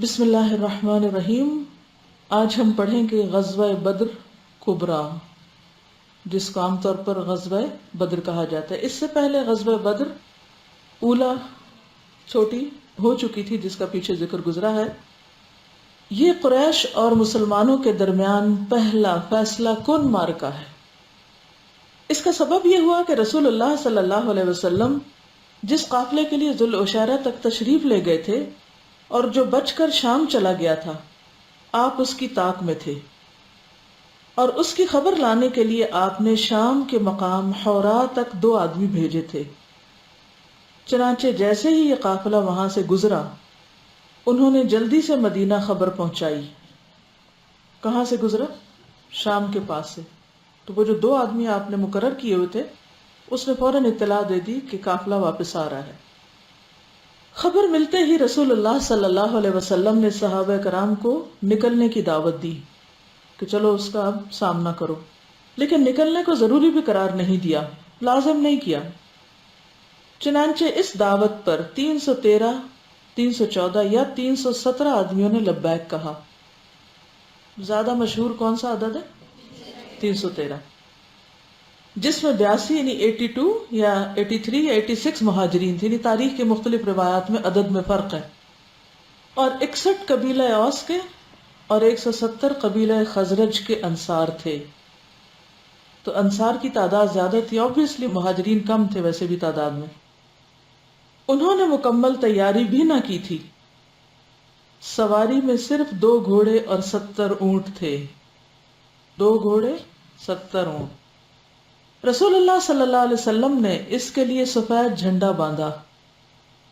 بسم اللہ الرحمن الرحیم۔ آج ہم پڑھیں گے غزوہ بدر کبریٰ، جس کو عام طور پر غزوہ بدر کہا جاتا ہے۔ اس سے پہلے غزوہ بدر اولا چھوٹی ہو چکی تھی، جس کا پیچھے ذکر گزرا ہے۔ یہ قریش اور مسلمانوں کے درمیان پہلا فیصلہ کن معرکہ ہے۔ اس کا سبب یہ ہوا کہ رسول اللہ صلی اللہ علیہ وسلم جس قافلے کے لیے ذوالعشیرہ تک تشریف لے گئے تھے اور جو بچ کر شام چلا گیا تھا، آپ اس کی طاق میں تھے، اور اس کی خبر لانے کے لیے آپ نے شام کے مقام حورا تک 2 آدمی بھیجے تھے۔ چنانچہ جیسے ہی یہ قافلہ وہاں سے گزرا، انہوں نے جلدی سے مدینہ خبر پہنچائی۔ کہاں سے گزرا؟ شام کے پاس سے۔ تو وہ جو 2 آدمی آپ نے مقرر کیے ہوئے تھے، اس نے فوراً اطلاع دے دی کہ قافلہ واپس آ رہا ہے۔ خبر ملتے ہی رسول اللہ صلی اللہ علیہ وسلم نے صحابہ کرام کو نکلنے کی دعوت دی کہ چلو اس کا اب سامنا کرو، لیکن نکلنے کو ضروری بھی قرار نہیں دیا، لازم نہیں کیا۔ چنانچہ اس دعوت پر 313، 314 یا 317 آدمیوں نے لبیک کہا۔ زیادہ مشہور کون سا عدد ہے؟ 313، جس میں 82 یعنی 82 یا 83 یا 86 مہاجرین تھے۔ یعنی تاریخ کے مختلف روایات میں عدد میں فرق ہے۔ اور 61 قبیلہ اوس کے اور 170 قبیلہ خزرج کے انصار تھے۔ تو انصار کی تعداد زیادہ تھی، obviously مہاجرین کم تھے ویسے بھی تعداد میں۔ انہوں نے مکمل تیاری بھی نہ کی تھی۔ سواری میں صرف 2 گھوڑے اور 70 اونٹ تھے۔ 2 گھوڑے 70 اونٹ۔ رسول اللہ صلی اللہ علیہ وسلم نے اس کے لیے سفید جھنڈا باندھا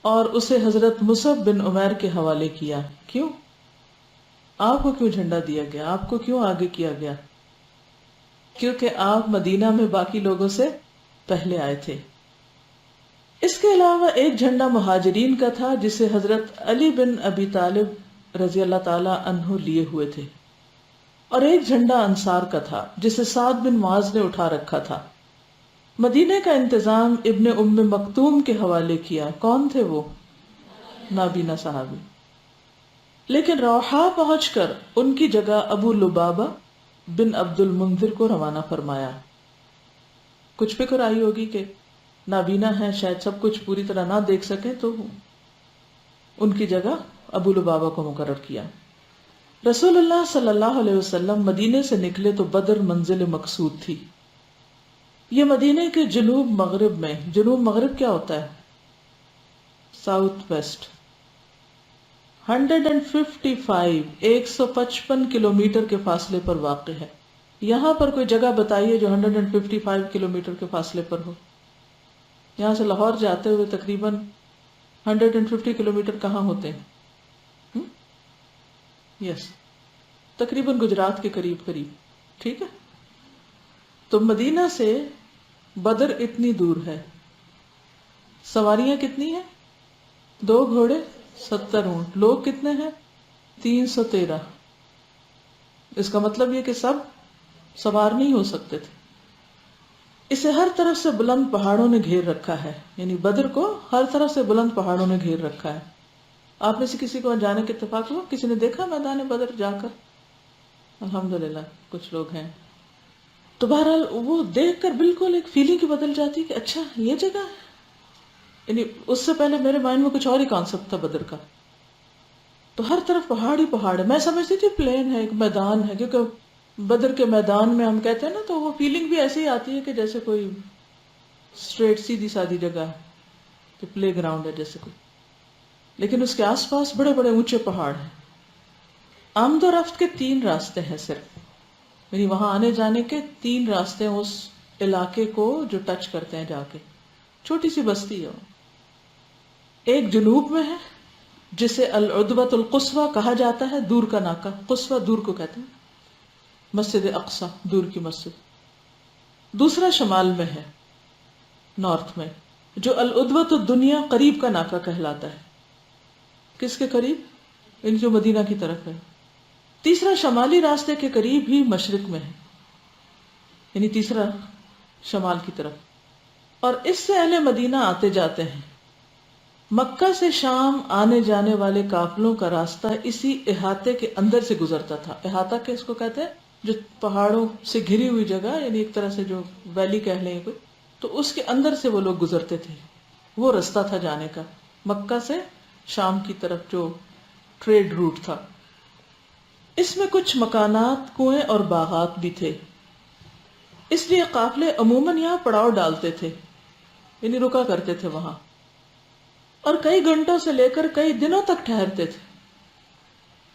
اور اسے حضرت مصعب بن عمیر کے حوالے کیا۔ کیوں؟ آپ کو کیوں جھنڈا دیا گیا؟ آپ کو کیوں آگے کیا گیا؟ کیونکہ آپ مدینہ میں باقی لوگوں سے پہلے آئے تھے۔ اس کے علاوہ ایک جھنڈا مہاجرین کا تھا، جسے حضرت علی بن ابی طالب رضی اللہ تعالی عنہ لیے ہوئے تھے، اور ایک جھنڈا انصار کا تھا جسے سعد بن معاذ نے اٹھا رکھا تھا۔ مدینے کا انتظام ابن ام مکتوم کے حوالے کیا۔ کون تھے وہ؟ نابینا صحابی۔ لیکن روحا پہنچ کر ان کی جگہ ابو لبابہ بن عبد المنذر کو روانہ فرمایا۔ کچھ فکر آئی ہوگی کہ نابینا ہے، شاید سب کچھ پوری طرح نہ دیکھ سکے، تو ان کی جگہ ابو لبابہ کو مقرر کیا۔ رسول اللہ صلی اللہ علیہ وسلم مدینے سے نکلے تو بدر منزل مقصود تھی۔ یہ مدینے کے جنوب مغرب میں، جنوب مغرب کیا ہوتا ہے؟ ساؤتھ ویسٹ، 155 کلومیٹر کے فاصلے پر واقع ہے۔ یہاں پر کوئی جگہ بتائیے جو 155 کلومیٹر کے فاصلے پر ہو۔ یہاں سے لاہور جاتے ہوئے تقریباً 150 کلومیٹر کہاں ہوتے ہیں؟ یس، تقریباً گجرات کے قریب قریب، ٹھیک ہے۔ تو مدینہ سے بدر اتنی دور ہے۔ سواریاں کتنی ہیں؟ 2 گھوڑے 70 اونٹ۔ لوگ کتنے ہیں؟ 313۔ اس کا مطلب یہ کہ سب سوار نہیں ہو سکتے تھے۔ اسے ہر طرف سے بلند پہاڑوں نے گھیر رکھا ہے، یعنی بدر کو ہر طرف سے بلند پہاڑوں نے گھیر رکھا ہے۔ آپ میں سے کسی کو جانے کے اتفاق ہوا؟ کسی نے دیکھا میدان بدر جا کر؟ الحمدللہ کچھ لوگ ہیں۔ تو بہرحال وہ دیکھ کر بالکل ایک فیلنگ کی بدل جاتی کہ اچھا یہ جگہ ہے۔ یعنی اس سے پہلے میرے مائنڈ میں کچھ اور ہی کانسیپٹ تھا بدر کا۔ تو ہر طرف پہاڑ ہی پہاڑ ہے۔ میں سمجھتی تھی پلین ہے، ایک میدان ہے، کیونکہ بدر کے میدان میں ہم کہتے ہیں نا، تو وہ فیلنگ بھی ایسی ہی آتی ہے کہ جیسے کوئی اسٹریٹ سیدھی سادی جگہ ہے، کہ پلے گراؤنڈ ہے جیسے کوئی، لیکن اس کے آس پاس بڑے بڑے اونچے پہاڑ ہیں۔ آمد و رفت کے 3 راستے ہیں صرف، یعنی وہاں آنے جانے کے 3 راستے ہیں اس علاقے کو جو ٹچ کرتے ہیں جا کے۔ چھوٹی سی بستی ہے۔ ایک جنوب میں ہے جسے العدوۃ القصویٰ کہا جاتا ہے، دور کا ناکا، قصویٰ دور کو کہتے ہیں، مسجد اقصی دور کی مسجد۔ دوسرا شمال میں ہے، نارتھ میں، جو العدوۃ الدنیا قریب کا ناکا کہلاتا ہے۔ کس کے قریب؟ ان جو مدینہ کی طرف ہے۔ تیسرا شمالی راستے کے قریب ہی مشرق میں ہے، یعنی تیسرا شمال کی طرف، اور اس سے اہل مدینہ آتے جاتے ہیں۔ مکہ سے شام آنے جانے والے قافلوں کا راستہ اسی احاطے کے اندر سے گزرتا تھا. احاطہ کس کو کہتے ہیں؟ جو پہاڑوں سے گھری ہوئی جگہ، یعنی ایک طرح سے جو ویلی کہہ لیں کوئی، تو اس کے اندر سے وہ لوگ گزرتے تھے. وہ رستہ تھا جانے کا، مکہ سے شام کی طرف جو ٹریڈ روٹ تھا. اس میں کچھ مکانات، کنویں اور باغات بھی تھے، اس لیے قافلے عموماً یہاں پڑاؤ ڈالتے تھے، یعنی رکا کرتے تھے وہاں، اور کئی گھنٹوں سے لے کر کئی دنوں تک ٹھہرتے تھے.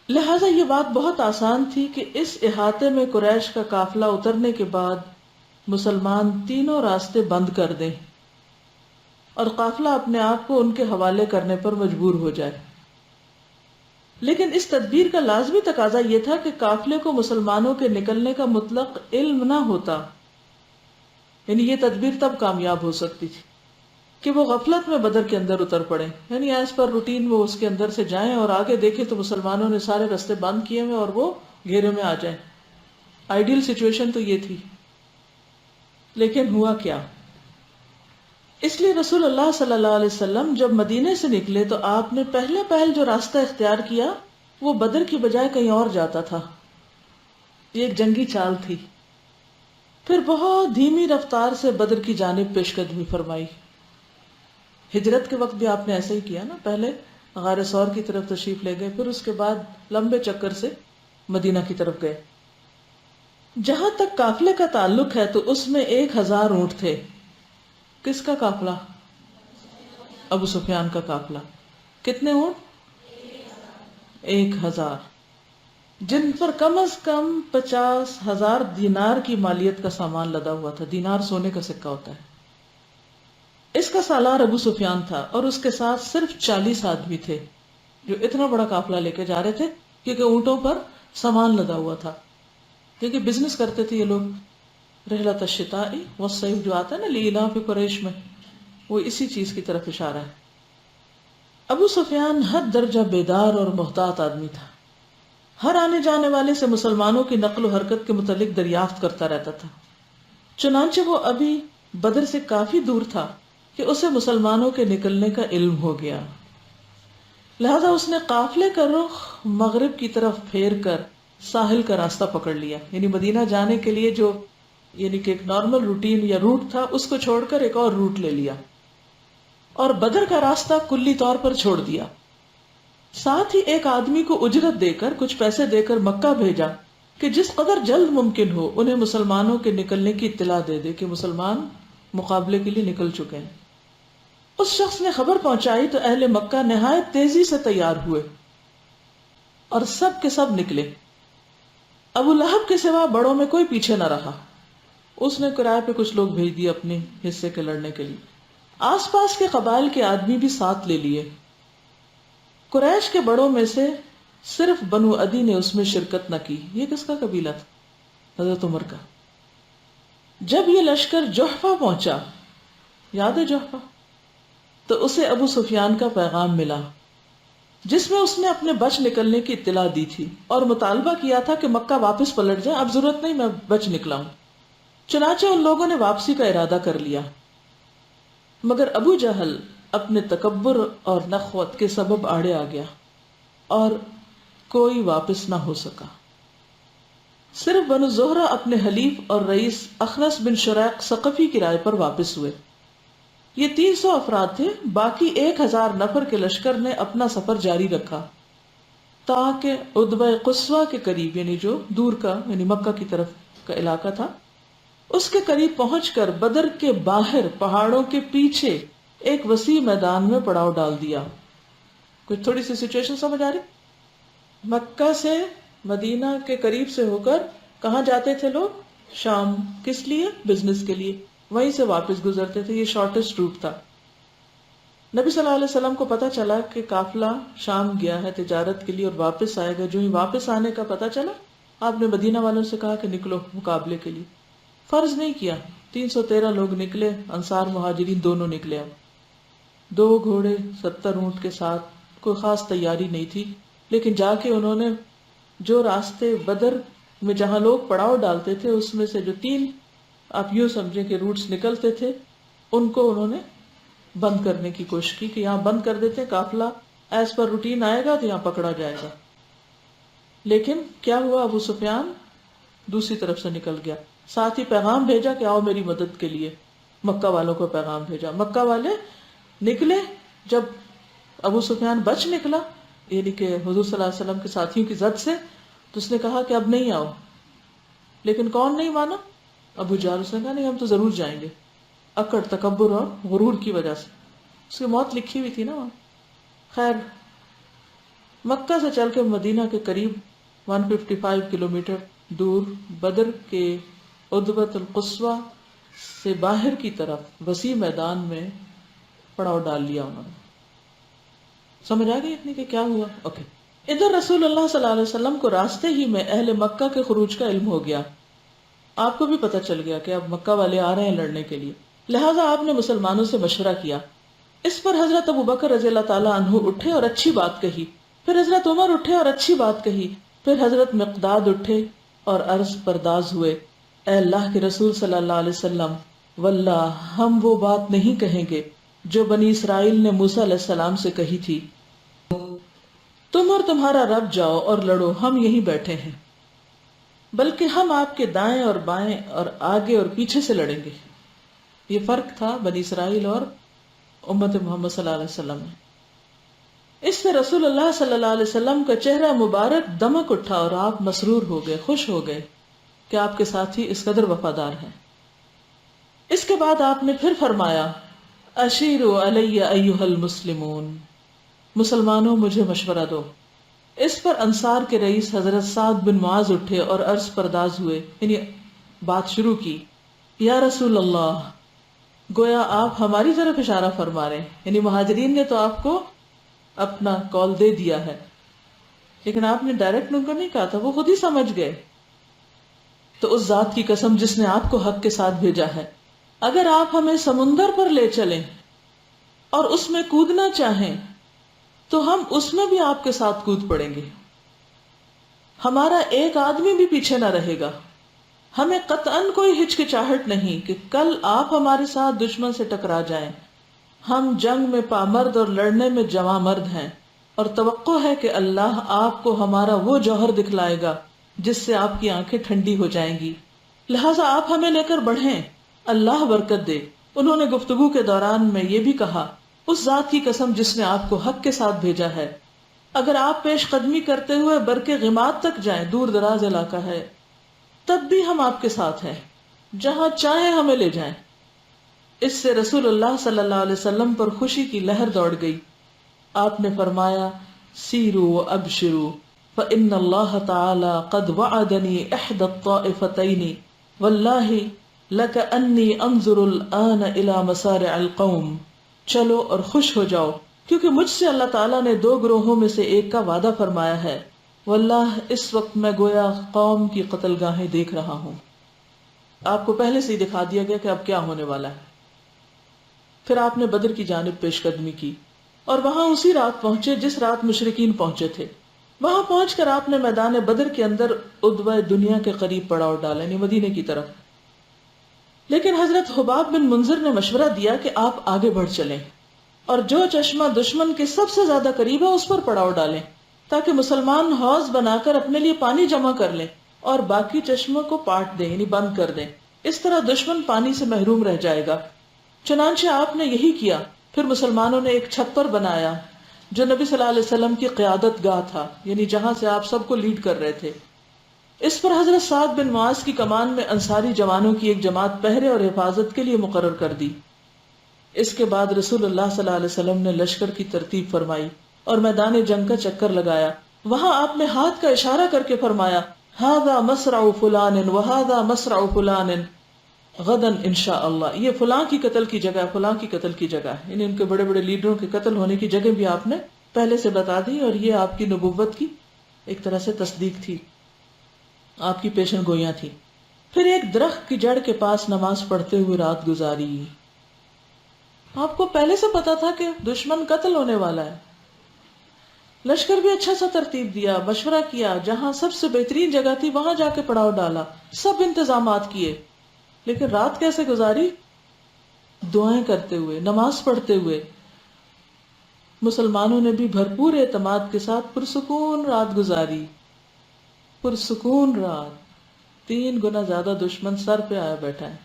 لہٰذا یہ بات بہت آسان تھی کہ اس احاطے میں قریش کا قافلہ اترنے کے بعد مسلمان تینوں راستے بند کر دیں اور قافلہ اپنے آپ کو ان کے حوالے کرنے پر مجبور ہو جائے. لیکن اس تدبیر کا لازمی تقاضا یہ تھا کہ قافلے کو مسلمانوں کے نکلنے کا مطلق علم نہ ہوتا، یعنی یہ تدبیر تب کامیاب ہو سکتی تھی کہ وہ غفلت میں بدر کے اندر اتر پڑے، یعنی ایز پر روٹین وہ اس کے اندر سے جائیں اور آگے دیکھیں تو مسلمانوں نے سارے راستے بند کیے ہوئے اور وہ گھیرے میں آ جائیں. آئیڈیل سچویشن تو یہ تھی. لیکن ہوا کیا؟ اس لیے رسول اللہ صلی اللہ علیہ وسلم جب مدینے سے نکلے تو آپ نے پہل جو راستہ اختیار کیا وہ بدر کی بجائے کہیں اور جاتا تھا. یہ ایک جنگی چال تھی. پھر بہت دھیمی رفتار سے بدر کی جانب پیش قدمی فرمائی. ہجرت کے وقت بھی آپ نے ایسا ہی کیا نا، پہلے غار ثور کی طرف تشریف لے گئے، پھر اس کے بعد لمبے چکر سے مدینہ کی طرف گئے. جہاں تک قافلے کا تعلق ہے تو اس میں 1000 اونٹ تھے. کس کا قافلہ؟ ابو سفیان کا قافلہ. کتنے اونٹ؟ 1000، جن پر کم از کم 50,000 دینار کی مالیت کا سامان لدا ہوا تھا. دینار سونے کا سکہ ہوتا ہے. اس کا سالار ابو سفیان تھا اور اس کے ساتھ صرف 40 آدمی تھے جو اتنا بڑا قافلہ لے کے جا رہے تھے، کیونکہ اونٹوں پر سامان لدا ہوا تھا، کیونکہ بزنس کرتے تھے یہ لوگ. رحلۃ الشتاء والصیف جو آتا ہے نا لإلاف قریش میں، وہ اسی چیز کی طرف اشارہ ہے. ابو سفیان حد درجہ بیدار اور محتاط آدمی تھا. ہر آنے جانے والے سے مسلمانوں کی نقل و حرکت کے متعلق دریافت کرتا رہتا تھا. چنانچہ وہ ابھی بدر سے کافی دور تھا کہ اسے مسلمانوں کے نکلنے کا علم ہو گیا. لہذا اس نے قافلے کا رخ مغرب کی طرف پھیر کر ساحل کا راستہ پکڑ لیا، یعنی مدینہ جانے کے لیے جو یعنی کہ ایک نارمل روٹین یا روٹ تھا اس کو چھوڑ کر ایک اور روٹ لے لیا اور بدر کا راستہ کلی طور پر چھوڑ دیا. ساتھ ہی ایک آدمی کو اجرت دے کر، کچھ پیسے دے کر مکہ بھیجا کہ جس قدر جلد ممکن ہو انہیں مسلمانوں کے نکلنے کی اطلاع دے دے کہ مسلمان مقابلے کے لیے نکل چکے ہیں. اس شخص نے خبر پہنچائی تو اہل مکہ نہایت تیزی سے تیار ہوئے اور سب کے سب نکلے. ابو لہب کے سوا بڑوں میں کوئی پیچھے نہ رہا. اس نے کرائے پہ کچھ لوگ بھیج دیے اپنے حصے کے لڑنے کے لیے. آس پاس کے قبائل کے آدمی بھی ساتھ لے لیے. قریش کے بڑوں میں سے صرف بنو عدی نے اس میں شرکت نہ کی. یہ کس کا قبیلہ تھا؟ حضرت عمر کا. جب یہ لشکر جحفہ پہنچا، یاد ہے جحفہ، تو اسے ابو سفیان کا پیغام ملا جس میں اس نے اپنے بچ نکلنے کی اطلاع دی تھی اور مطالبہ کیا تھا کہ مکہ واپس پلٹ جائے، اب ضرورت نہیں میں بچ نکلا ہوں. چنانچہ ان لوگوں نے واپسی کا ارادہ کر لیا، مگر ابو جہل اپنے تکبر اور نخوت کے سبب آڑے آ گیا اور کوئی واپس نہ ہو سکا. صرف بنو زہرہ اپنے حلیف اور رئیس اخنس بن شریق ثقفی کی رائے پر واپس ہوئے. یہ 300 افراد تھے. باقی 1000 نفر کے لشکر نے اپنا سفر جاری رکھا تاکہ عدبہ قصوہ کے قریب، یعنی جو دور کا یعنی مکہ کی طرف کا علاقہ تھا، اس کے قریب پہنچ کر بدر کے باہر پہاڑوں کے پیچھے ایک وسیع میدان میں پڑاؤ ڈال دیا. کچھ تھوڑی سی سچویشن سمجھ آ رہی؟ مکہ سے مدینہ کے قریب سے ہو کر کہاں جاتے تھے لوگ؟ شام. کس لیے؟ بزنس کے لیے. وہیں سے واپس گزرتے تھے. یہ شارٹیسٹ روٹ تھا. نبی صلی اللہ علیہ وسلم کو پتا چلا کہ قافلہ شام گیا ہے تجارت کے لیے اور واپس آئے گا. جو ہی واپس آنے کا پتا چلا، آپ نے مدینہ والوں سے کہا کہ نکلو مقابلے کے لیے. فرض نہیں کیا. 313 لوگ نکلے، انصار مہاجرین دونوں نکلے. اب 2 گھوڑے 70 اونٹ کے ساتھ، کوئی خاص تیاری نہیں تھی، لیکن جا کے انہوں نے جو راستے بدر میں جہاں لوگ پڑاؤ ڈالتے تھے اس میں سے جو 3 آپ یوں سمجھیں کہ روٹس نکلتے تھے ان کو انہوں نے بند کرنے کی کوشش کی کہ یہاں بند کر دیتے ہیں، قافلہ ایز پر روٹین آئے گا تو یہاں پکڑا جائے گا. لیکن کیا ہوا، ابو سفیان دوسری طرف سے نکل گیا، ساتھ ہی پیغام بھیجا کہ آؤ میری مدد کے لیے. مکہ والوں کو پیغام بھیجا، مکہ والے نکلے. جب ابو سفیان بچ نکلا، یعنی کہ حضور صلی اللہ علیہ وسلم کے ساتھیوں کی زد سے، تو اس نے کہا کہ اب نہیں آؤ. لیکن کون نہیں مانا؟ ابو جہل. اس نے کہا نہیں، ہم تو ضرور جائیں گے. اکڑ، تکبر اور غرور کی وجہ سے. اس کی موت لکھی ہوئی تھی نا وہاں. خیر، مکہ سے چل کے مدینہ کے قریب 155 کلومیٹر دور بدر کے عدوۃ القصویٰ سے باہر کی طرف وسیع میدان میں پڑاؤ ڈال لیا انہوں نے. سمجھ آ گئی اتنی کہ کیا ہوا؟ اوکے. ادھر رسول اللہ صلی اللہ علیہ وسلم کو راستے ہی میں اہل مکہ کے خروج کا علم ہو گیا. آپ کو بھی پتہ چل گیا کہ اب مکہ والے آ رہے ہیں لڑنے کے لیے. لہٰذا آپ نے مسلمانوں سے مشورہ کیا. اس پر حضرت ابوبکر رضی اللہ تعالیٰ عنہ اٹھے اور اچھی بات کہی. پھر حضرت عمر اٹھے اور اچھی بات کہی. پھر حضرت مقداد اٹھے اور عرض پرداز ہوئے، اے اللہ کے رسول صلی اللہ علیہ وسلم، واللہ ہم وہ بات نہیں کہیں گے جو بنی اسرائیل نے موسیٰ علیہ السلام سے کہی تھی، تم اور تمہارا رب جاؤ اور لڑو، ہم یہیں بیٹھے ہیں، بلکہ ہم آپ کے دائیں اور بائیں اور آگے اور پیچھے سے لڑیں گے. یہ فرق تھا بنی اسرائیل اور امت محمد صلی اللہ علیہ وسلم میں. اس سے رسول اللہ صلی اللہ علیہ وسلم کا چہرہ مبارک دمک اٹھا اور آپ مسرور ہو گئے، خوش ہو گئے کہ آپ کے ساتھی اس قدر وفادار ہیں. اس کے بعد آپ نے پھر فرمایا، اشیروا علی ایھا المسلمون، مسلمانوں مجھے مشورہ دو. اس پر انصار کے رئیس حضرت سعد بن معاذ اٹھے اور عرض پرداز ہوئے، یعنی بات شروع کی، یا رسول اللہ، گویا آپ ہماری طرف اشارہ فرما رہے ہیں. یعنی مہاجرین نے تو آپ کو اپنا کال دے دیا ہے، لیکن آپ نے ڈائریکٹ ان کو نہیں کہا تھا، وہ خود ہی سمجھ گئے. تو اس ذات کی قسم جس نے آپ کو حق کے ساتھ بھیجا ہے، اگر آپ ہمیں سمندر پر لے چلیں اور اس میں کودنا چاہیں تو ہم اس میں بھی آپ کے ساتھ کود پڑیں گے. ہمارا ایک آدمی بھی پیچھے نہ رہے گا. ہمیں قطعاً کوئی ہچکچاہٹ نہیں کہ کل آپ ہمارے ساتھ دشمن سے ٹکرا جائیں. ہم جنگ میں پامرد اور لڑنے میں جواں مرد ہیں، اور توقع ہے کہ اللہ آپ کو ہمارا وہ جوہر دکھلائے گا جس سے آپ کی آنکھیں ٹھنڈی ہو جائیں گی. لہٰذا آپ ہمیں لے کر بڑھیں، اللہ برکت دے. انہوں نے گفتگو کے دوران میں یہ بھی کہا، اس ذات کی قسم جس نے آپ کو حق کے ساتھ بھیجا ہے، اگر آپ پیش قدمی کرتے ہوئے برق غماد تک جائیں، دور دراز علاقہ ہے، تب بھی ہم آپ کے ساتھ ہیں، جہاں چاہیں ہمیں لے جائیں. اس سے رسول اللہ صلی اللہ علیہ وسلم پر خوشی کی لہر دوڑ گئی. آپ نے فرمایا، سیروا وابشروا فإن اللہ تعالی قد وعدنی احدى الطائفتین واللہ لکأنی انظر الآن الى مسارع القوم. چلو اور خوش ہو جاؤ، کیونکہ مجھ سے اللہ تعالیٰ نے دو گروہوں میں سے ایک کا وعدہ فرمایا ہے. واللہ اس وقت میں گویا قوم کی قتل گاہیں دیکھ رہا ہوں. آپ کو پہلے سے ہی دکھا دیا گیا کہ اب کیا ہونے والا ہے. پھر آپ نے بدر کی جانب پیش قدمی کی اور وہاں اسی رات پہنچے جس رات مشرکین پہنچے تھے. وہاں پہنچ کر آپ نے میدان بدر کے اندر عدوہ دنیا کے قریب پڑاؤ ڈالا، یعنی مدینے کی طرف. لیکن حضرت حباب بن منذر نے مشورہ دیا کہ آپ آگے بڑھ چلیں اور جو چشمہ دشمن کے سب سے زیادہ قریب ہے اس پر پڑاؤ ڈالیں، تاکہ مسلمان حوض بنا کر اپنے لیے پانی جمع کر لیں اور باقی چشموں کو پاٹ دیں، یعنی بند کر دیں. اس طرح دشمن پانی سے محروم رہ جائے گا. چنانچہ آپ نے یہی کیا. پھر مسلمانوں نے ایک چھپر بنایا جو نبی صلی اللہ علیہ وسلم کی قیادت گاہ تھا، یعنی جہاں سے آپ سب کو لیڈ کر رہے تھے. اس پر حضرت سعد بن معاذ کی کمان میں انصاری جوانوں کی ایک جماعت پہرے اور حفاظت کے لیے مقرر کر دی. اس کے بعد رسول اللہ صلی اللہ علیہ وسلم نے لشکر کی ترتیب فرمائی اور میدان جنگ کا چکر لگایا. وہاں آپ نے ہاتھ کا اشارہ کر کے فرمایا، ھذا مصرع فلان وھذا مصرع فلان غدا انشاءاللہ. یہ فلاں کی قتل کی جگہ، فلاں کی قتل کی جگہ ہے، یعنی ان کے بڑے بڑے لیڈروں کے قتل ہونے کی جگہ بھی آپ نے پہلے سے بتا دی. اور یہ آپ کی نبوت کی ایک طرح سے تصدیق تھی، آپ کی پیشن گوئیاں تھی. پھر ایک درخت کی جڑ کے پاس نماز پڑھتے ہوئے رات گزاری. آپ کو پہلے سے پتا تھا کہ دشمن قتل ہونے والا ہے. لشکر بھی اچھا سا ترتیب دیا، مشورہ کیا، جہاں سب سے بہترین جگہ تھی وہاں جا کے پڑاؤ ڈالا، سب انتظامات کیے. لیکن رات کیسے گزاری؟ دعائیں کرتے ہوئے، نماز پڑھتے ہوئے مسلمانوں نے بھی بھرپور اعتماد کے ساتھ پرسکون رات گزاری. پرسکون رات. 3 گنا زیادہ دشمن سر پہ آیا بیٹھا ہے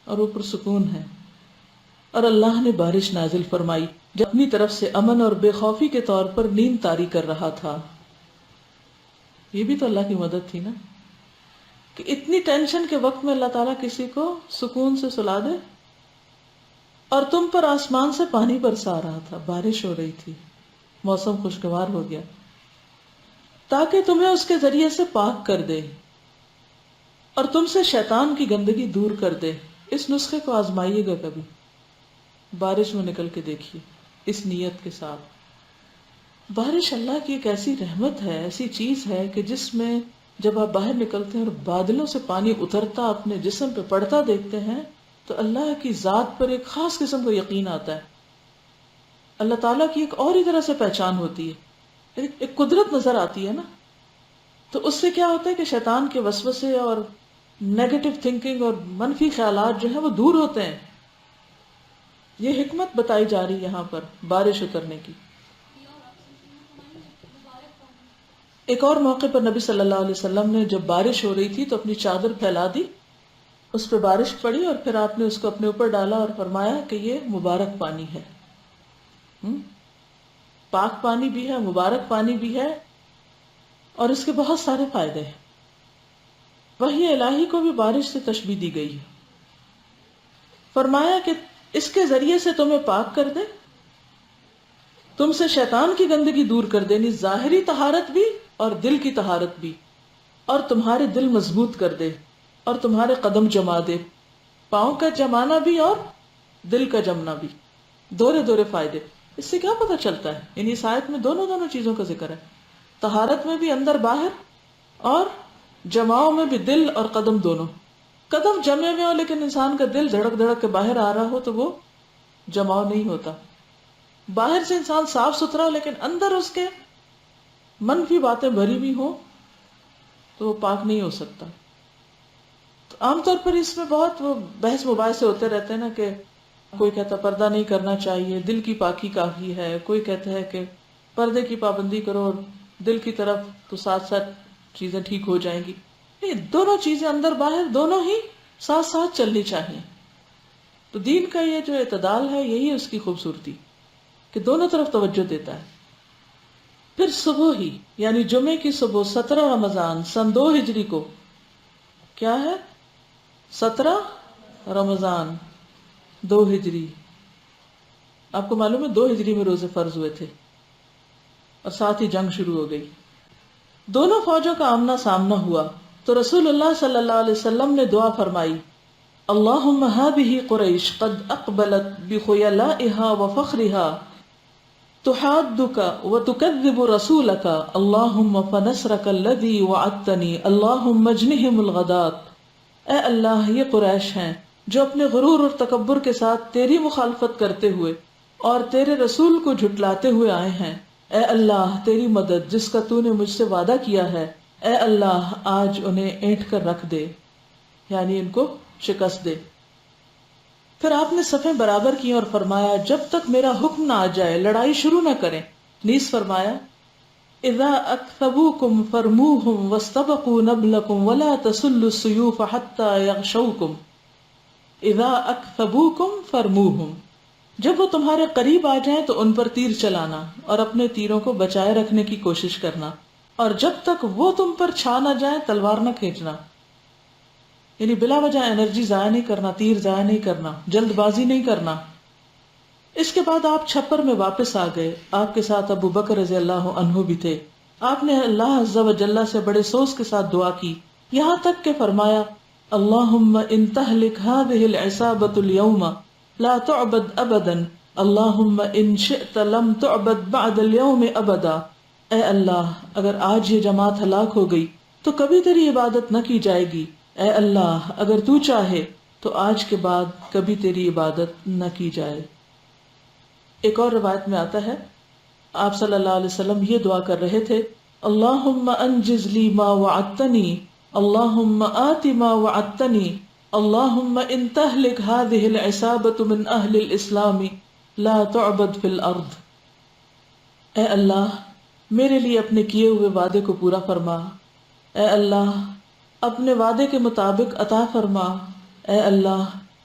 اور وہ پرسکون ہے. اور اللہ نے بارش نازل فرمائی جو اپنی طرف سے امن اور بے خوفی کے طور پر نیند طاری کر رہا تھا. یہ بھی تو اللہ کی مدد تھی نا، کہ اتنی ٹینشن کے وقت میں اللہ تعالیٰ کسی کو سکون سے سلا دے. اور تم پر آسمان سے پانی برسا رہا تھا، بارش ہو رہی تھی، موسم خوشگوار ہو گیا تاکہ تمہیں اس کے ذریعے سے پاک کر دے اور تم سے شیطان کی گندگی دور کر دے. اس نسخے کو آزمائیے گا کبھی، بارش میں نکل کے دیکھیے اس نیت کے ساتھ. بارش اللہ کی ایک ایسی رحمت ہے، ایسی چیز ہے کہ جس میں جب آپ باہر نکلتے ہیں اور بادلوں سے پانی اترتا اپنے جسم پہ پڑتا دیکھتے ہیں تو اللہ کی ذات پر ایک خاص قسم کا یقین آتا ہے. اللہ تعالیٰ کی ایک اور ہی طرح سے پہچان ہوتی ہے، ایک قدرت نظر آتی ہے نا. تو اس سے کیا ہوتا ہے کہ شیطان کے وسوسے اور نیگیٹو تھنکنگ اور منفی خیالات جو ہیں وہ دور ہوتے ہیں. یہ حکمت بتائی جا رہی یہاں پر بارش اترنے کی. ایک اور موقع پر نبی صلی اللہ علیہ وسلم نے جب بارش ہو رہی تھی تو اپنی چادر پھیلا دی، اس پہ بارش پڑی اور پھر آپ نے اس کو اپنے اوپر ڈالا اور فرمایا کہ یہ مبارک پانی ہے. پاک پانی بھی ہے، مبارک پانی بھی ہے اور اس کے بہت سارے فائدے ہیں. وحی الہی کو بھی بارش سے تشبیہ دی گئی ہے. فرمایا کہ اس کے ذریعے سے تمہیں پاک کر دے، تم سے شیطان کی گندگی دور کر دینی، ظاہری طہارت بھی اور دل کی طہارت بھی، اور تمہارے دل مضبوط کر دے اور تمہارے قدم جما دے. پاؤں کا جمانا بھی اور دل کا جمنا بھی، دورے دورے فائدے. اس سے کیا پتہ چلتا ہے؟ یعنی اس آیت میں دونوں چیزوں کا ذکر ہے، طہارت میں بھی اندر باہر اور جماؤ میں بھی دل اور قدم دونوں. قدم جمے ہوئے ہو لیکن انسان کا دل دھڑک دھڑک کے باہر آ رہا ہو تو وہ جماؤ نہیں ہوتا. باہر سے انسان صاف ستھرا ہو لیکن اندر اس کے منفی باتیں بھری ہوئی ہوں تو وہ پاک نہیں ہو سکتا. تو عام طور پر اس میں بہت وہ بحث مباحثے ہوتے رہتے ہیں نا، کہ کوئی کہتا پردہ نہیں کرنا چاہیے، دل کی پاکی کافی ہے. کوئی کہتا ہے کہ پردے کی پابندی کرو اور دل کی طرف تو ساتھ ساتھ چیزیں ٹھیک ہو جائیں گی. یہ دونوں چیزیں اندر باہر دونوں ہی ساتھ ساتھ چلنی چاہیے. تو دین کا یہ جو اعتدال ہے یہی اس کی خوبصورتی کہ دونوں طرف توجہ دیتا ہے. پھر صبح ہی یعنی جمعے کی صبح 17 رمضان سن 2 ہجری کو، کیا ہے 17 رمضان 2 ہجری، آپ کو معلوم ہے 2 ہجری میں روزے فرض ہوئے تھے اور ساتھ ہی جنگ شروع ہو گئی. دونوں فوجوں کا آمنا سامنا ہوا تو رسول اللہ صلی اللہ علیہ وسلم نے دعا فرمائی، اللہم هذه قریش قد اقبلت بخیلائها وفخرها تحادك وتكذب رسولك اللہم فنصرك الذي وعدتني اللہم اجنهم الغدات. اے اللہ یہ قریش ہیں جو اپنے غرور اور تکبر کے ساتھ تیری مخالفت کرتے ہوئے اور تیرے رسول کو جھٹلاتے ہوئے آئے ہیں. اے اللہ تیری مدد جس کا تو نے مجھ سے وعدہ کیا ہے، اے اللہ آج انہیں اینٹ کر رکھ دے، یعنی ان کو شکست دے. پھر آپ نے صفیں برابر کی اور فرمایا جب تک میرا حکم نہ آ جائے لڑائی شروع نہ کریں. نیز فرمایا اذا اکثبوکم فرموہم واستبقوا نبلکم ولا تسلوا السیوف حتی یغشوکم. اذا اکثبوکم فرموہم، جب وہ تمہارے قریب آ جائیں تو ان پر تیر چلانا اور اپنے تیروں کو بچائے رکھنے کی کوشش کرنا، اور جب تک وہ تم پر چھا نہ جائیں تلوار نہ کھینچنا. یعنی بلا وجہ انرجی ضائع نہیں کرنا، تیر ضائع نہیں کرنا، جلد بازی نہیں کرنا. اس کے بعد آپ چھپر میں واپس آ گئے. آپ کے ساتھ ابو بکر رضی اللہ عنہ بھی تھے. آپ نے اللہ عز و جل سے بڑے سوز کے ساتھ دعا کی، یہاں تک کہ فرمایا اللہم ان تہلک هذه العصابۃ اليوم لا تعبد ابدا اللہم ان شئت لم تعبد بعد اليوم ابدا. اے اللہ اگر آج یہ جماعت ہلاک ہو گئی تو کبھی تیری عبادت نہ کی جائے گی. اے اللہ اگر تو چاہے تو آج کے بعد کبھی تیری عبادت نہ کی جائے. ایک اور روایت میں آتا ہے آپ صلی اللہ علیہ وسلم یہ دعا کر رہے تھے، اللہم انجز لی ما وعدتنی اللہم آت ما وعدتنی اللہم ان تہلک ہذہ العصابۃ من اہل الاسلام لا تعبد فی الارض، اے اللہ میرے لیے اپنے کیے ہوئے وعدے کو پورا فرما، اے اللہ اپنے وعدے کے مطابق عطا فرما، اے اللہ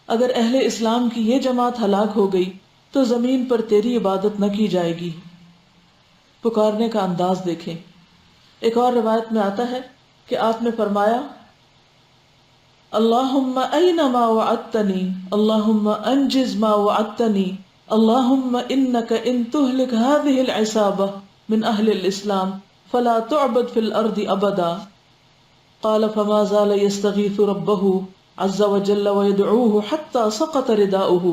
اگر اہل اسلام کی یہ جماعت ہلاک ہو گئی تو زمین پر تیری عبادت نہ کی جائے گی۔ پکارنے کا انداز دیکھیں۔ ایک اور روایت میں آتا ہے کہ آپ نے فرمایا اللہم این ما وعدتنی، اللہم انجز ما وعدتنی، اللہم انک ان تہلک هذه العصابہ من اہل الاسلام فلا تعبد فی الارض ابدا۔ قال فما زال يستغيث ربه عز وجل ويدعوه حتى سقط رداؤه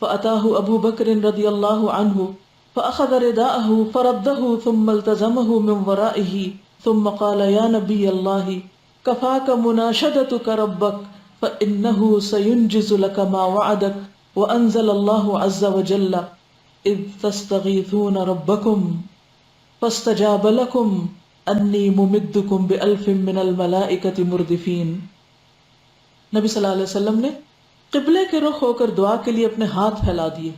فأتاه أبو بكر رضي الله عنه فأخذ رداءه فرده ثم التزمه من ورائه ثم قال يا نبي الله كفاك مناشدتك ربك فإنه سينجز لك ما وعدك وأنزل الله عز وجل إذ تستغيثون ربكم فاستجاب لكم انی ممدکم بألف من الملائکۃ مردفین۔ نبی صلی اللہ علیہ وسلم نے قبلے کے رخ ہو کر دعا کے لیے اپنے ہاتھ پھیلا دیے۔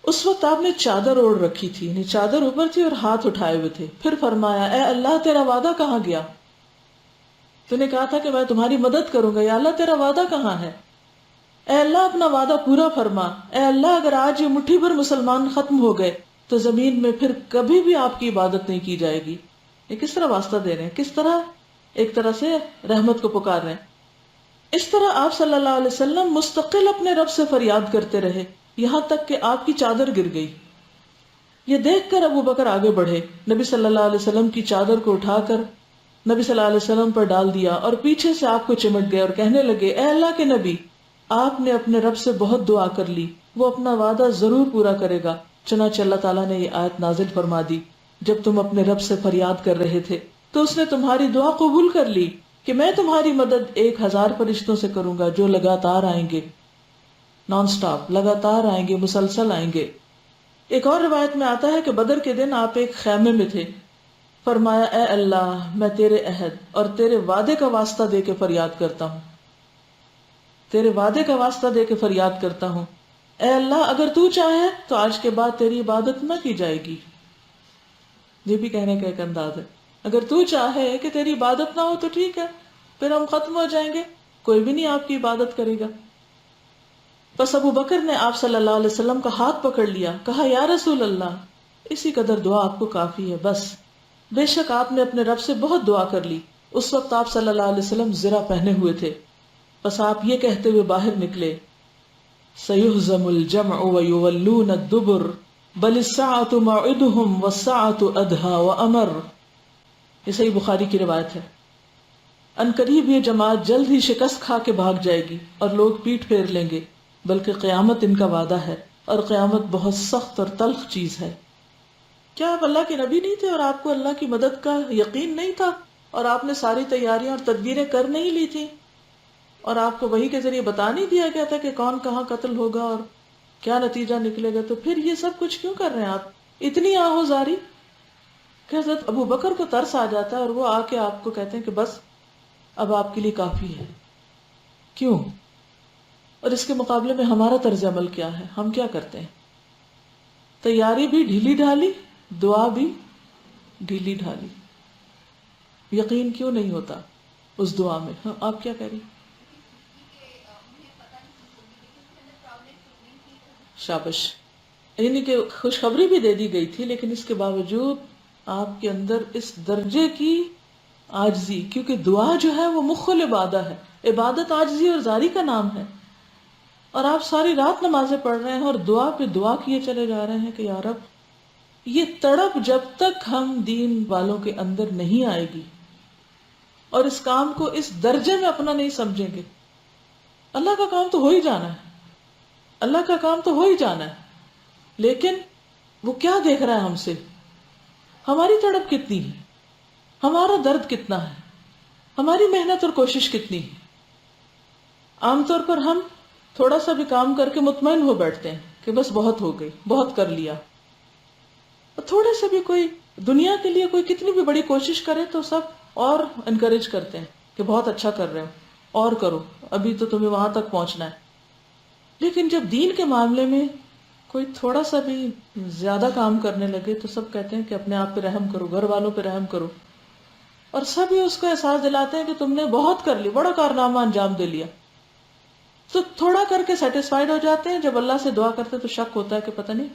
اس وقت آپ نے چادر اوڑھ رکھی تھی، یعنی چادر اوپر تھی اور ہاتھ اٹھائے ہوئے تھے۔ پھر فرمایا اے اللہ تیرا وعدہ کہاں گیا؟ تو نے کہا تھا کہ میں تمہاری مدد کروں گا، یا اللہ تیرا وعدہ کہاں ہے؟ اے اللہ اپنا وعدہ پورا فرما، اے اللہ اگر آج یہ مٹھی بھر مسلمان ختم ہو گئے تو زمین میں پھر کبھی بھی آپ کی عبادت نہیں کی جائے گی۔ یہ کس طرح واسطہ دے رہے ہیں، کس طرح ایک طرح سے رحمت کو پکار رہے ہیں۔ اس طرح آپ صلی اللہ علیہ وسلم مستقل اپنے رب سے فریاد کرتے رہے یہاں تک کہ آپ کی چادر گر گئی۔ یہ دیکھ کر ابو بکر آگے بڑھے، نبی صلی اللہ علیہ وسلم کی چادر کو اٹھا کر نبی صلی اللہ علیہ وسلم پر ڈال دیا اور پیچھے سے آپ کو چمٹ گئے اور کہنے لگے اے اللہ کے نبی، آپ نے اپنے رب سے بہت دعا کر لی، وہ اپنا وعدہ ضرور پورا کرے گا۔ چنانچہ اللہ تعالیٰ نے یہ آیت نازل فرما دی، جب تم اپنے رب سے فریاد کر رہے تھے تو اس نے تمہاری دعا قبول کر لی کہ میں تمہاری مدد 1000 فرشتوں سے کروں گا جو لگاتار آئیں گے، نان سٹاپ، لگاتار آئیں گے، مسلسل آئیں گے۔ ایک اور روایت میں آتا ہے کہ بدر کے دن آپ ایک خیمے میں تھے، فرمایا اے اللہ میں تیرے عہد اور تیرے وعدے کا واسطہ دے کے فریاد کرتا ہوں، تیرے وعدے کا واسطہ دے کے فریاد کرتا ہوں، اے اللہ اگر تو چاہے تو آج کے بعد تیری عبادت نہ کی جائے گی۔ یہ بھی کہنے کا ایک انداز ہے، اگر تو چاہے کہ تیری عبادت نہ ہو تو ٹھیک ہے، پھر ہم ختم ہو جائیں گے، کوئی بھی نہیں آپ کی عبادت کرے گا۔ پس ابو بکر نے آپ صلی اللہ علیہ وسلم کا ہاتھ پکڑ لیا، کہا یا رسول اللہ اسی قدر دعا آپ کو کافی ہے، بس بے شک آپ نے اپنے رب سے بہت دعا کر لی۔ اس وقت آپ صلی اللہ علیہ وسلم زرہ پہنے ہوئے تھے، پس آپ یہ کہتے ہوئے باہر نکلے سَيُهْزَمُ الْجَمْعُ وَيُوَلُّونَ الدُّبُرَ بَلِ السَّاعَةُ مَوْعِدُهُمْ وَالسَّاعَةُ أَدْهَى وَأَمَرُ۔ یہ صحیح بخاری کی روایت ہے۔ ان قریب یہ جماعت جلد ہی شکست کھا کے بھاگ جائے گی اور لوگ پیٹ پھیر لیں گے، بلکہ قیامت ان کا وعدہ ہے اور قیامت بہت سخت اور تلخ چیز ہے۔ کیا آپ اللہ کے نبی نہیں تھے اور آپ کو اللہ کی مدد کا یقین نہیں تھا اور آپ نے ساری تیاریاں اور تدبیریں کر نہیں لی تھی اور آپ کو وحی کے ذریعے بتا نہیں دیا گیا تھا کہ کون کہاں قتل ہوگا اور کیا نتیجہ نکلے گا؟ تو پھر یہ سب کچھ کیوں کر رہے ہیں آپ؟ اتنی آہوزاری کہ حضرت ابو بکر کو ترس آ جاتا ہے اور وہ آ کے آپ کو کہتے ہیں کہ بس اب آپ کے لیے کافی ہے۔ کیوں؟ اور اس کے مقابلے میں ہمارا طرز عمل کیا ہے؟ ہم کیا کرتے ہیں؟ تیاری بھی ڈھیلی ڈھالی، دعا بھی ڈھیلی ڈھالی۔ یقین کیوں نہیں ہوتا اس دعا میں؟ ہاں آپ کیا کہہ رہی؟ شابش، یعنی کہ خوشخبری بھی دے دی گئی تھی لیکن اس کے باوجود آپ کے اندر اس درجے کی عاجزی، کیونکہ دعا جو ہے وہ مخ العبادہ ہے، عبادت عاجزی اور زاری کا نام ہے، اور آپ ساری رات نمازیں پڑھ رہے ہیں اور دعا پہ دعا کیے چلے جا رہے ہیں کہ یا رب یہ تڑپ جب تک ہم دین والوں کے اندر نہیں آئے گی اور اس کام کو اس درجے میں اپنا نہیں سمجھیں گے، اللہ کا کام تو ہو ہی جانا ہے، اللہ کا کام تو ہو ہی جانا ہے، لیکن وہ کیا دیکھ رہا ہے ہم سے؟ ہماری تڑپ کتنی ہے، ہمارا درد کتنا ہے، ہماری محنت اور کوشش کتنی ہے۔ عام طور پر ہم تھوڑا سا بھی کام کر کے مطمئن ہو بیٹھتے ہیں کہ بس بہت ہو گئی، بہت کر لیا، اور تھوڑے سے بھی کوئی دنیا کے لیے کوئی کتنی بھی بڑی کوشش کرے تو سب اور انکریج کرتے ہیں کہ بہت اچھا کر رہے ہو۔ اور کرو، ابھی تو تمہیں وہاں تک پہنچنا ہے. لیکن جب دین کے معاملے میں کوئی تھوڑا سا بھی زیادہ کام کرنے لگے تو سب کہتے ہیں کہ اپنے آپ پہ رحم کرو، گھر والوں پہ رحم کرو، اور سب ہی اس کو احساس دلاتے ہیں کہ تم نے بہت کر لی، بڑا کارنامہ انجام دے لیا. تو تھوڑا کر کے سیٹسفائیڈ ہو جاتے ہیں. جب اللہ سے دعا کرتے تو شک ہوتا ہے کہ پتہ نہیں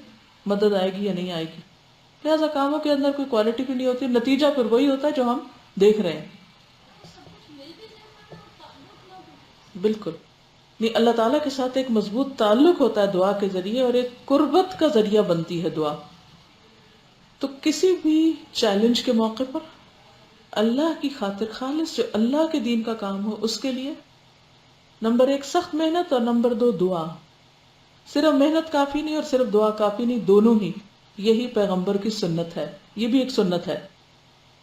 مدد آئے گی یا نہیں آئے گی. لہٰذا کاموں کے اندر کوئی کوالٹی بھی نہیں ہوتی، نتیجہ پھر وہی ہوتا ہے جو ہم دیکھ رہے ہیں. بالکل نہیں، اللہ تعالیٰ کے ساتھ ایک مضبوط تعلق ہوتا ہے دعا کے ذریعے، اور ایک قربت کا ذریعہ بنتی ہے دعا. تو کسی بھی چیلنج کے موقع پر اللہ کی خاطر خالص جو اللہ کے دین کا کام ہو اس کے لیے نمبر 1 سخت محنت، اور نمبر 2 دعا. صرف محنت کافی نہیں اور صرف دعا کافی نہیں، دونوں ہی. یہی پیغمبر کی سنت ہے، یہ بھی ایک سنت ہے.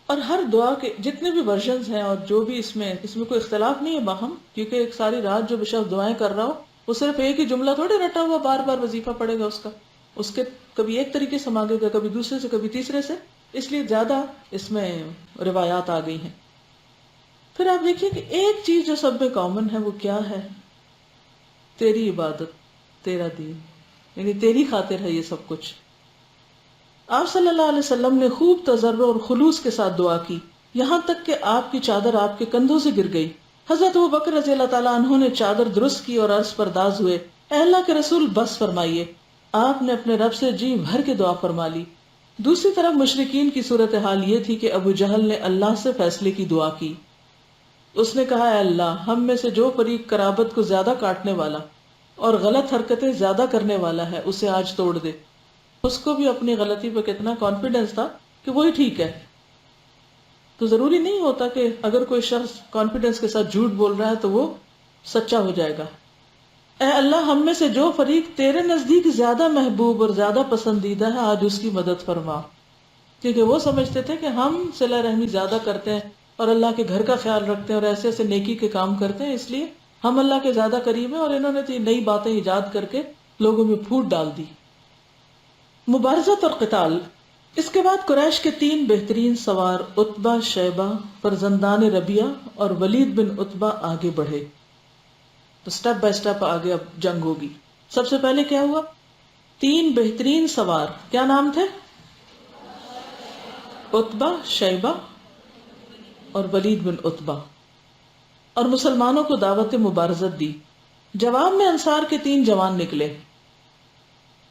اور ہر دعا کے جتنے بھی ورژنز ہیں اور جو بھی اس میں کوئی اختلاف نہیں ہے باہم، کیونکہ ایک ساری رات جو شخص دعائیں کر رہا ہو وہ صرف ایک ہی جملہ تھوڑے رٹا ہوا بار بار وظیفہ پڑے گا اس کے کبھی ایک طریقے سے مانگے گا، کبھی دوسرے سے، کبھی تیسرے سے. اس لیے زیادہ اس میں روایات آ گئی ہیں. پھر آپ دیکھیے کہ ایک چیز جو سب میں کامن ہے وہ کیا ہے؟ تیری عبادت، تیرا دین، یعنی تیری خاطر ہے یہ سب کچھ. آپ صلی اللہ علیہ وسلم نے خوب تضرع اور خلوص کے ساتھ دعا کی، یہاں تک کہ آپ کی چادر آپ کے کندھوں سے گر گئی. حضرت ابوبکر رضی اللہ تعالیٰ عنہ نے چادر درست کی اور عرض پرداز ہوئے، اے اللہ کے رسول بس فرمائیے. آپ نے اپنے رب سے جی بھر کے دعا فرما لی. دوسری طرف مشرکین کی صورتحال یہ تھی کہ ابو جہل نے اللہ سے فیصلے کی دعا کی. اس نے کہا، اے اللہ، ہم میں سے جو فریق قرابت کو زیادہ کاٹنے والا اور غلط حرکتیں زیادہ کرنے والا ہے اسے آج توڑ دے. اس کو بھی اپنی غلطی پہ کتنا کانفیڈنس تھا کہ وہی ٹھیک ہے. تو ضروری نہیں ہوتا کہ اگر کوئی شخص کانفیڈنس کے ساتھ جھوٹ بول رہا ہے تو وہ سچا ہو جائے گا. اے اللہ، ہم میں سے جو فریق تیرے نزدیک زیادہ محبوب اور زیادہ پسندیدہ ہے آج اس کی مدد فرما. کیونکہ وہ سمجھتے تھے کہ ہم صلہ رحمی زیادہ کرتے ہیں اور اللہ کے گھر کا خیال رکھتے ہیں اور ایسے ایسے نیکی کے کام کرتے ہیں، اس لیے ہم اللہ کے زیادہ قریب ہیں. اور انہوں نے تو نئی باتیں ایجاد کر کے لوگوں میں پھوٹ ڈال دی. مبارزت اور قتال. اس کے بعد قریش کے 3 بہترین سوار عتبہ، شیبہ، فرزندان ربیعہ اور ولید بن عتبہ آگے بڑھے. تو سٹیپ بائی سٹیپ آگے اب جنگ ہوگی. سب سے پہلے کیا ہوا؟ 3 بہترین سوار، کیا نام تھے؟ عتبہ، شیبہ اور ولید بن عتبہ، اور مسلمانوں کو دعوت مبارزت دی. جواب میں انصار کے 3 جوان نکلے.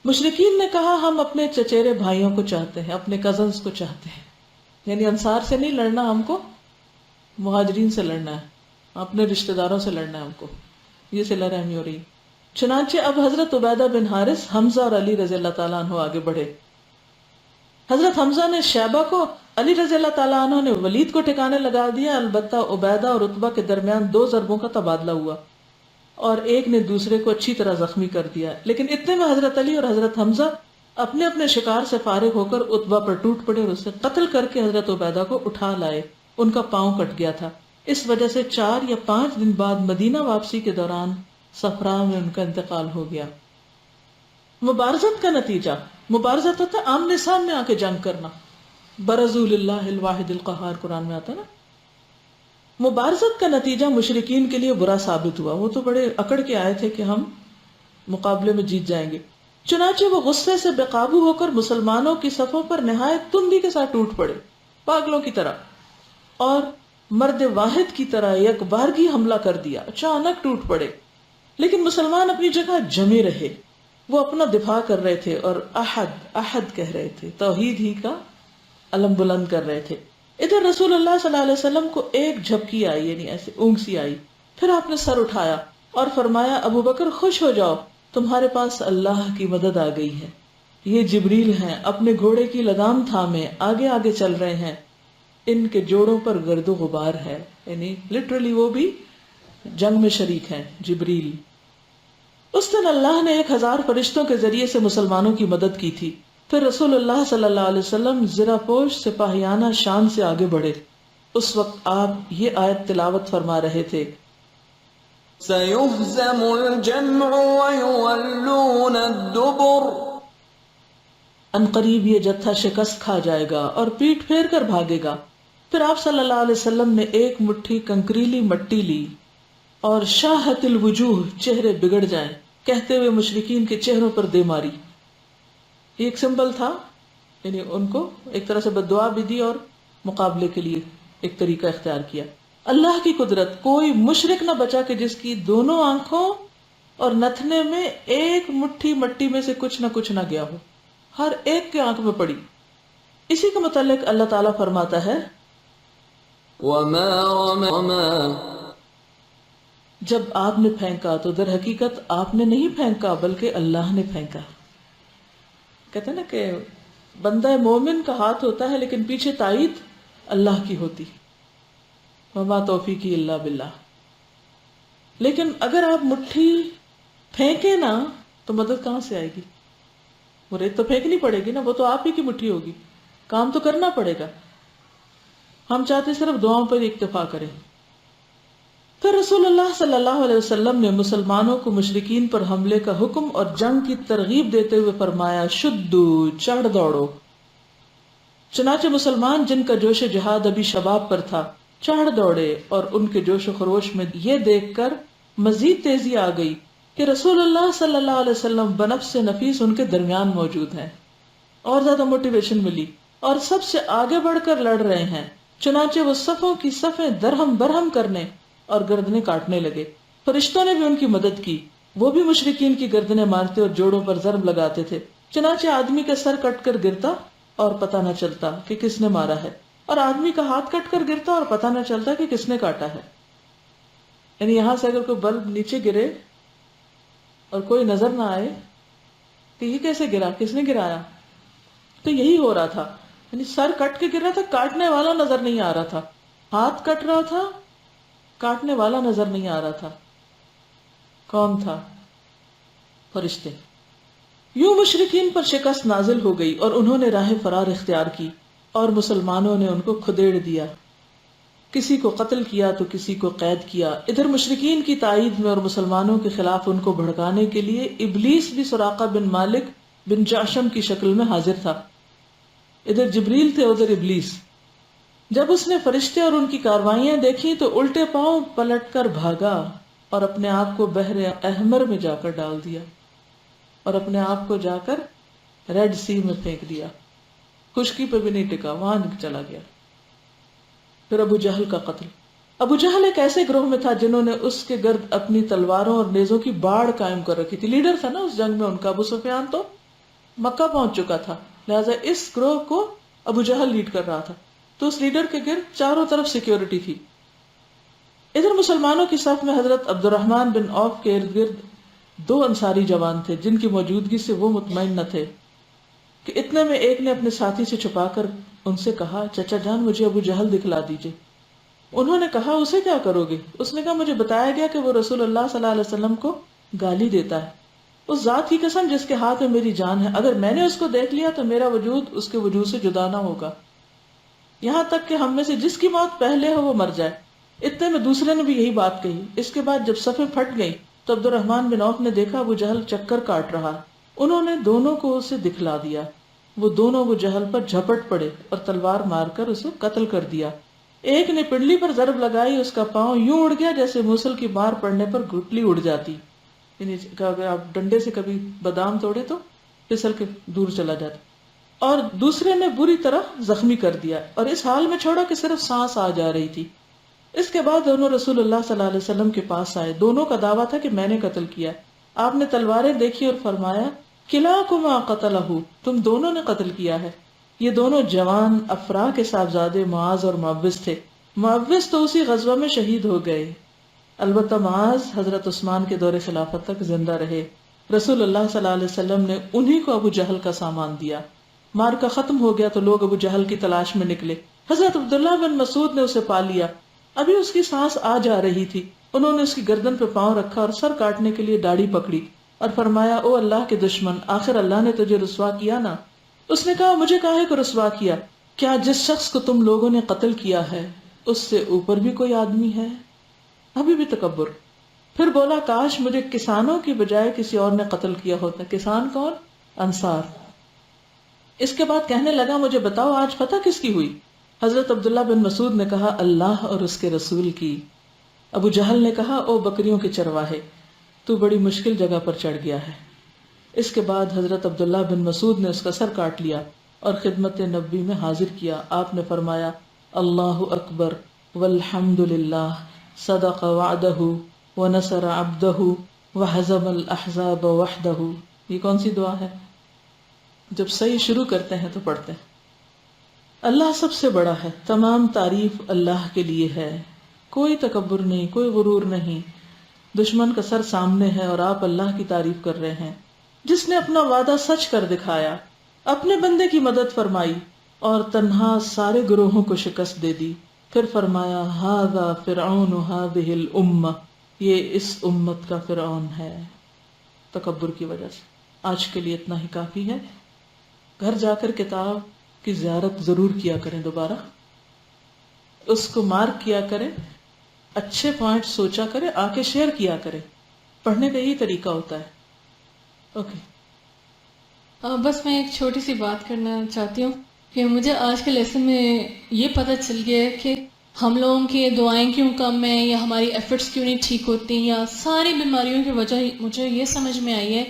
مشرکین نے کہا، ہم اپنے چچیرے بھائیوں کو چاہتے ہیں، اپنے کزنز کو چاہتے ہیں، یعنی انصار سے نہیں لڑنا، ہم کو مہاجرین سے لڑنا ہے، اپنے رشتہ داروں سے لڑنا ہے ہم کو. یہ صلہ رحمی ہو رہی. چنانچہ اب حضرت عبیدہ بن حارث، حمزہ اور علی رضی اللہ تعالیٰ عنہ آگے بڑھے. حضرت حمزہ نے شیبہ کو، علی رضی اللہ تعالیٰ عنہ نے ولید کو ٹھکانے لگا دیا. البتہ عبیدہ اور عتبہ کے درمیان 2 ضربوں کا تبادلہ ہوا اور ایک نے دوسرے کو اچھی طرح زخمی کر دیا. لیکن اتنے میں حضرت علی اور حضرت حمزہ اپنے اپنے شکار سے فارغ ہو کر عتبہ پر ٹوٹ پڑے اور اسے قتل کر کے حضرت عبیدہ کو اٹھا لائے. ان کا پاؤں کٹ گیا تھا. اس وجہ سے 4 یا 5 دن بعد مدینہ واپسی کے دوران صفرا میں ان کا انتقال ہو گیا. مبارزت کا نتیجہ، مبارزت ہوتا ہے آمنے سامنے آ کے جنگ کرنا. برزوا للہ الواحد القہار قرآن میں آتا ہے نا. مبارزت کا نتیجہ مشرکین کے لیے برا ثابت ہوا. وہ تو بڑے اکڑ کے آئے تھے کہ ہم مقابلے میں جیت جائیں گے. چنانچہ وہ غصے سے بے قابو ہو کر مسلمانوں کی صفوں پر نہایت تندی کے ساتھ ٹوٹ پڑے، پاگلوں کی طرح، اور مرد واحد کی طرح یک بارگی حملہ کر دیا. اچانک ٹوٹ پڑے. لیکن مسلمان اپنی جگہ جمے رہے. وہ اپنا دفاع کر رہے تھے اور احد احد کہہ رہے تھے، توحید ہی کا علم بلند کر رہے تھے. ادھر رسول اللہ صلی اللہ علیہ وسلم کو ایک جھپکی آئی، یعنی ایسے اونگ سی آئی. پھر آپ نے سر اٹھایا اور فرمایا، ابو بکر خوش ہو جاؤ، تمہارے پاس اللہ کی مدد آ گئی ہے. یہ جبریل ہیں، اپنے گھوڑے کی لگام تھامے آگے آگے چل رہے ہیں. ان کے جوڑوں پر گرد و غبار ہے، یعنی لٹرلی وہ بھی جنگ میں شریک ہیں، جبریل. اس دن اللہ نے 1000 فرشتوں کے ذریعے سے مسلمانوں کی مدد کی تھی. پھر رسول اللہ صلی اللہ علیہ وسلم زرہ پوش سپاہیانہ شان سے آگے بڑھے. اس وقت آپ یہ آیت تلاوت فرما رہے تھے، سَيُهْزَمُ الْجَمْعُ وَيُوَلُّونَ الدُّبُرَ. ان قریب یہ جتھا شکست کھا جائے گا اور پیٹ پھیر کر بھاگے گا. پھر آپ صلی اللہ علیہ وسلم نے ایک مٹھی کنکریلی مٹی لی، اور شاہت الوجوہ، چہرے بگڑ جائیں، کہتے ہوئے مشرکین کے چہروں پر دے ماری. یہ ایک سمبل تھا، یعنی ان کو ایک طرح سے بددعا بھی دی اور مقابلے کے لیے ایک طریقہ اختیار کیا. اللہ کی قدرت، کوئی مشرک نہ بچا کہ جس کی دونوں آنکھوں اور نتھنے میں ایک مٹھی مٹی میں سے کچھ نہ گیا ہو، ہر ایک کے آنکھ میں پڑی. اسی کے متعلق اللہ تعالیٰ فرماتا ہے وما رمى جب آپ نے پھینکا تو در حقیقت آپ نے نہیں پھینکا بلکہ اللہ نے پھینکا. کہتے ہیں نا کہ بندہ مومن کا ہاتھ ہوتا ہے لیکن پیچھے تائید اللہ کی ہوتی. وما توفیقی الا باللہ. لیکن اگر آپ مٹھی پھینکے نا تو مدد کہاں سے آئے گی؟ وہ ریت تو پھینکنی پڑے گی نا، وہ تو آپ ہی کی مٹھی ہوگی، کام تو کرنا پڑے گا. ہم چاہتے صرف دعاؤں پر اکتفا کریں. پھر رسول اللہ صلی اللہ علیہ وسلم نے مسلمانوں کو مشرکین پر حملے کا حکم اور جنگ کی ترغیب دیتے ہوئے فرمایا شدو، چڑھ دوڑو. چنانچہ مسلمان جن کا جوش جہاد ابھی شباب پر تھا چڑھ دوڑے، اور ان کے جوش و خروش میں یہ دیکھ کر مزید تیزی آ گئی کہ رسول اللہ صلی اللہ علیہ وسلم بنفس نفیس ان کے درمیان موجود ہیں، اور زیادہ موٹیویشن ملی اور سب سے آگے بڑھ کر لڑ رہے ہیں. چنانچہ وہ صفوں کی صفیں درہم برہم کرنے اور گردنیں کاٹنے لگے. فرشتوں نے بھی ان کی مدد کی، وہ بھی مشرکین کی گردنیں مارتے اور جوڑوں پر ضرب لگاتے تھے. چنانچہ آدمی کا سر کٹ کر گرتا اور پتہ نہ چلتا کہ کس نے مارا ہے، اور آدمی کا ہاتھ کٹ کر گرتا اور پتہ نہ چلتا کہ کس نے کاٹا ہے. یعنی یہاں سے اگر کوئی بلب نیچے گرے اور کوئی نظر نہ آئے کہ یہ کیسے گرا، کس نے گرایا، تو یہی ہو رہا تھا. یعنی سر کٹ کے گر رہا تھا، کاٹنے والا نظر نہیں آ رہا تھا. ہاتھ کٹ رہا تھا، کاٹنے والا نظر نہیں آ رہا تھا. کون تھا؟ فرشتے. یوں مشرکین پر شکست نازل ہو گئی اور انہوں نے راہ فرار اختیار کی اور مسلمانوں نے ان کو کھدیڑ دیا. کسی کو قتل کیا تو کسی کو قید کیا. ادھر مشرکین کی تائید میں اور مسلمانوں کے خلاف ان کو بھڑکانے کے لیے ابلیس بھی سراقہ بن مالک بن جعشم کی شکل میں حاضر تھا. ادھر جبریل تھے، ادھر ابلیس. جب اس نے فرشتے اور ان کی کاروائیاں دیکھی تو الٹے پاؤں پلٹ کر بھاگا اور اپنے آپ کو بحر احمر میں جا کر ڈال دیا، اور اپنے آپ کو جا کر ریڈ سی میں پھینک دیا. خشکی پہ بھی نہیں ٹکا، وہاں چلا گیا. پھر ابو جہل کا قتل. ابو جہل ایک ایسے گروہ میں تھا جنہوں نے اس کے گرد اپنی تلواروں اور نیزوں کی باڑ قائم کر رکھی تھی. لیڈر تھا نا اس جنگ میں ان کا. ابو سفیان تو مکہ پہنچ چکا تھا، لہٰذا اس گروہ کو ابو جہل لیڈ کر رہا تھا. تو اس لیڈر کے گرد چاروں طرف سیکیورٹی تھی. ادھر مسلمانوں کی صف میں حضرت عبد الرحمن بن عوف کے ارد گرد 2 انصاری جوان تھے جن کی موجودگی سے وہ مطمئن نہ تھے کہ اتنے میں ایک نے اپنے ساتھی سے چھپا کر ان سے کہا چچا جان مجھے ابو جہل دکھلا دیجئے. انہوں نے کہا اسے کیا کرو گے؟ اس نے کہا مجھے بتایا گیا کہ وہ رسول اللہ صلی اللہ علیہ وسلم کو گالی دیتا ہے. اس ذات کی قسم جس کے ہاتھ میں میری جان ہے، اگر میں نے اس کو دیکھ لیا تو میرا وجود اس کے وجود سے جدا نہ ہوگا، یہاں تک کہ ہم میں سے جس کی موت پہلے ہو وہ مر جائے. اتنے میں دوسرے نے بھی یہی بات کہی. اس کے بعد جب صفیں پھٹ گئیں تو عبد الرحمن بن عوف نے دیکھا ابو جہل چکر کاٹ رہا. انہوں نے دونوں کو اسے دکھلا دیا. وہ دونوں ابو جہل پر جھپٹ پڑے اور تلوار مار کر اسے قتل کر دیا. ایک نے پنڈلی پر ضرب لگائی، اس کا پاؤں یوں اڑ گیا جیسے موصل کی مار پڑنے پر گٹلی اڑ جاتی. یعنی اگر آپ ڈنڈے سے کبھی بادام توڑے تو پھسل کے دور چلا جاتا. اور دوسرے نے بری طرح زخمی کر دیا اور اس حال میں چھوڑا کہ صرف سانس آ جا رہی تھی. اس کے بعد دونوں رسول اللہ صلی اللہ علیہ وسلم کے پاس آئے. دونوں کا دعویٰ تھا کہ میں نے قتل کیا. آپ نے تلواریں دیکھی اور فرمایا کلاکما قتلہ، تم دونوں نے قتل کیا ہے. یہ دونوں جوان افراح کے صاحبزادے معاذ اور معوذ تھے. معوذ تو اسی غزوہ میں شہید ہو گئے، البتہ معاذ حضرت عثمان کے دور خلافت تک زندہ رہے. رسول اللہ صلی اللہ علیہ وسلم نے انہی کو ابو جہل کا سامان دیا. مار کا ختم ہو گیا تو لوگ ابو جہل کی تلاش میں نکلے. حضرت عبداللہ بن مسعود نے اسے پا لیا. ابھی اس کی سانس آ جا رہی تھی. انہوں نے اس کی گردن پہ پاؤں رکھا اور سر کاٹنے کے لیے داڑھی پکڑی اور فرمایا او اللہ کے دشمن، آخر اللہ نے تجھے رسوا کیا نا. اس نے کہا مجھے کاہے کو رسوا کیا؟ کیا جس شخص کو تم لوگوں نے قتل کیا ہے اس سے اوپر بھی کوئی آدمی ہے؟ ابھی بھی تکبر. پھر بولا کاش مجھے کسانوں کی بجائے کسی اور نے قتل کیا ہوتا. کسان کون؟ انصار. اس کے بعد کہنے لگا مجھے بتاؤ آج فتح کس کی ہوئی؟ حضرت عبداللہ بن مسعود نے کہا اللہ اور اس کے رسول کی. ابو جہل نے کہا او بکریوں کے چرواہے تو بڑی مشکل جگہ پر چڑھ گیا ہے۔ اس کے بعد حضرت عبداللہ بن مسعود نے اس کا سر کاٹ لیا اور خدمت نبی میں حاضر کیا۔ آپ نے فرمایا اللہ اکبر والحمد للہ صدق وعدہ ونصر عبدہ وہزم الاحزاب وحدہ۔ یہ کون سی دعا ہے؟ جب صحیح شروع کرتے ہیں تو پڑھتے ہیں۔ اللہ سب سے بڑا ہے، تمام تعریف اللہ کے لیے ہے، کوئی تکبر نہیں، کوئی غرور نہیں۔ دشمن کا سر سامنے ہے اور آپ اللہ کی تعریف کر رہے ہیں، جس نے اپنا وعدہ سچ کر دکھایا، اپنے بندے کی مدد فرمائی اور تنہا سارے گروہوں کو شکست دے دی۔ پھر فرمایا ھذا فرعون ھذہ الامہ، یہ اس امت کا فرعون ہے، تکبر کی وجہ سے۔ آج کے لیے اتنا ہی کافی ہے۔ گھر جا کر کتاب کی زیارت ضرور کیا کریں، دوبارہ اس کو مارک کیا کریں، اچھے پوائنٹ سوچا کریں، آ کے شیئر کیا کریں۔ پڑھنے کا یہی طریقہ ہوتا ہے۔ اوکے، بس میں ایک چھوٹی سی بات کرنا چاہتی ہوں کہ مجھے آج کے لیسن میں یہ پتہ چل گیا ہے کہ ہم لوگوں کی دعائیں کیوں کم ہیں، یا ہماری ایفرٹس کیوں نہیں ٹھیک ہوتی، یا ساری بیماریوں کی وجہ مجھے یہ سمجھ میں آئی ہے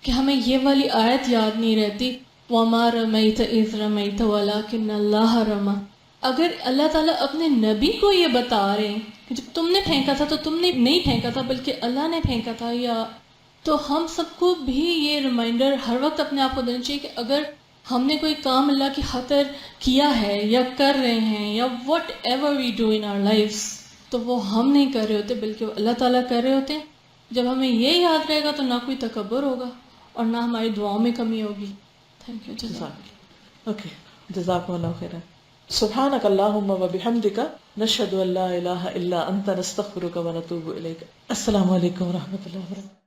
کہ ہمیں یہ والی آیت یاد نہیں رہتی وَمَا رَمَيْتَ إِذْ رَمَيْتَ وَلَكِنَّ اللَّهَ رَمَى۔ اگر اللہ تعالیٰ اپنے نبی کو یہ بتا رہے ہیں کہ جب تم نے پھینکا تھا تو تم نے نہیں پھینکا تھا بلکہ اللہ نے پھینکا تھا، یا تو ہم سب کو بھی یہ ریمائنڈر ہر وقت اپنے آپ کو دینا چاہیے کہ اگر ہم نے کوئی کام اللہ کی خاطر کیا ہے یا کر رہے ہیں یا whatever we do in our lives, تو وہ ہم نہیں کر رہے ہوتے بلکہ وہ اللہ تعالیٰ کر رہے ہوتے ہیں۔ جب ہمیں یہ یاد رہے گا تو نہ کوئی تکبر ہوگا اور نہ ہماری دعاؤں میں کمی ہوگی۔ تھینک یو، جزاک۔ اوکے، جزاکم اللہ خیرا۔ سبحانک اللہم وبحمدک نشہد ان لا الہ الا انت نستغفرک ونتوب الیک۔ السلام علیکم ورحمۃ اللہ وبرکاتہ۔